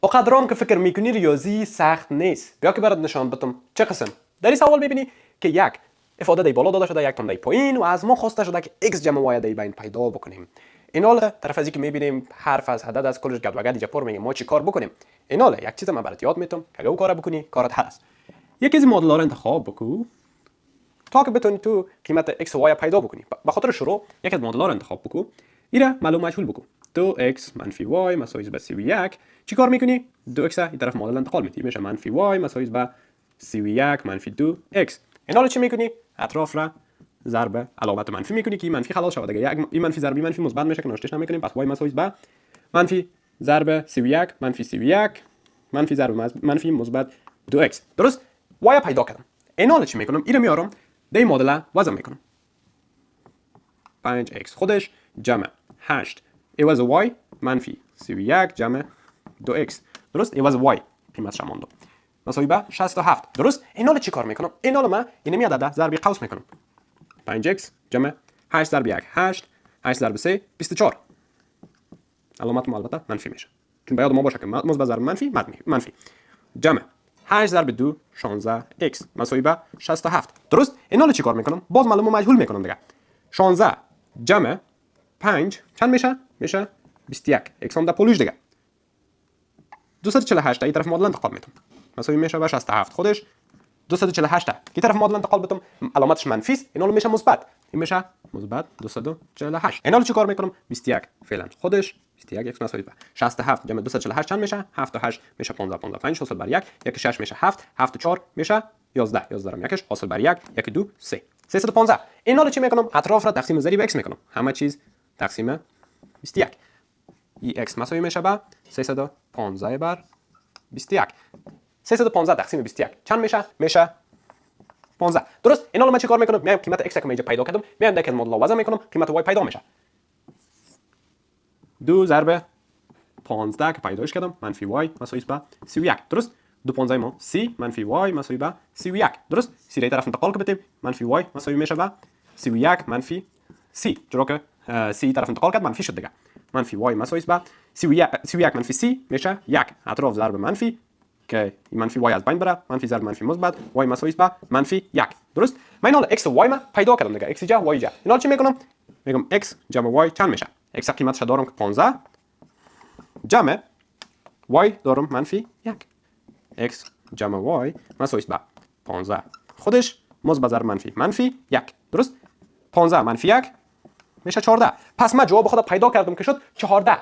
اقدرام که فکر میکنی ریاضی سخت نیست. بیا که برات نشان بدم چه قسم. در این سوال میبینی که یک افاده دی بالا داده شده، یک تام دی پایین و از ما خواسته شده که x جمع y دی بین پیدا بکنیم. این حاله طرف از اینکه میبینیم حرف از عدد از کلش گد و گد جپور میگه ما چی کار بکنیم. این حاله یک چیز من برات یاد میتم که اگه کار بکنی کارت هست. یکی از مدل‌ها رو انتخاب بکو تا که بتونی تو قیمت x و y پیدا بکنی. به خاطر شروع یک از مدل‌ها رو انتخاب بکو. اینا معلوم مجهول بکو. 2x منفی y مساوی به 31. چی کار میکنی؟ 2x این طرف مدل انتقال میدی، میشه منفی y مساوی به 31 منفی 2x. این حالا چی میکنی؟ اطراف را ضرب علامت منفی میکنی که منفی خلاص شود دیگه. یک این منفی ضرب منفی مثبت میشه که ناشتش نمیکنیم، پس y مساوی به منفی ضرب 31 منفی 31 منفی ضرب منفی مثبت 2x. درست؟ y پیدا کردم. این حالا چی میکنم؟ اینو میارم دی مدل وضع میکنم. 5x خودش جمع 8 عوض y منفی 31 جمع 2x. درست؟ عوض y قیمتش مونده مساوی به 67. درست؟ این حالا چی کار میکنم؟ این حالا من اینو میاد ضرب قوس میکنم. 5x جمع 8 ضرب 1 8 8 ضرب 3 24. علامت البته منفی میشه چون باید ما باشه که مثبت ضرب منفی جمع 8 ضرب 2 16x مساوی به 67. درست؟ این حالا چی کار میکنم؟ باز معلومه مجهول میکنم دیگه. 16 جمع 5 چند میشه؟ میشه 21. x هم در پولش دیگه. 248 این طرف مدل انتقال میتونم مساوی میشه به 67 خودش. 248 کی طرف مدل انتقال بدم علامتش منفی است، این حالا میشه مثبت، این میشه مثبت 248. این حالا چیکار میکنم؟ 21 فعلا خودش 21 x مساوی به 67 جمع 248 چند میشه؟ 7 و 8 میشه 15 15 5 حاصل بر 1 1 6 میشه 7 7 و 4 میشه 11 11 رو یکش حاصل بر 1 1 2 3 315. این حالا چی میکنم؟ اطراف را تقسیم ضریب x میکنم، همه چیز تقسیم 21. x مساوی میشه به 315 بر 21. 315 تقسیم 21 چند میشه؟ میشه 15. درست؟ این حالا من چه کار میکنم؟ میام قیمت x که اینجا پیدا کردم میام در مدل وضع میکنم، قیمت y پیدا میشه. 2 ضرب 15 که پیداش کردم منفی y مساوی به 31. درست؟ 2 15 ما 30 منفی y مساوی به 31. درست؟ 30 طرف انتقال بدیم منفی y مساوی میشه به 31 منفی 30. چرا که 30 طرف انتقال کرد منفی شد دیگه. منفی y مساوی به 31 منفی 30 میشه 1. اطراف ضرب منفی که منفی y از بین بره، منفی ضرب منفی مثبت y مساوی به منفی 1. درست؟ من حالا x و y ما پیدا کردم دیگه. x جا y جا. این حالا چی میکنم؟ میگم x جمع y چند میشه؟ x قیمتش دارم که 15 جمع y دارم منفی 1. x جمع y مساوی به 15 خودش مثبت ضرب منفی 1. درست؟ 15 منفی 1 میشه 14. پس من جواب خودم پیدا کردم که شد 14.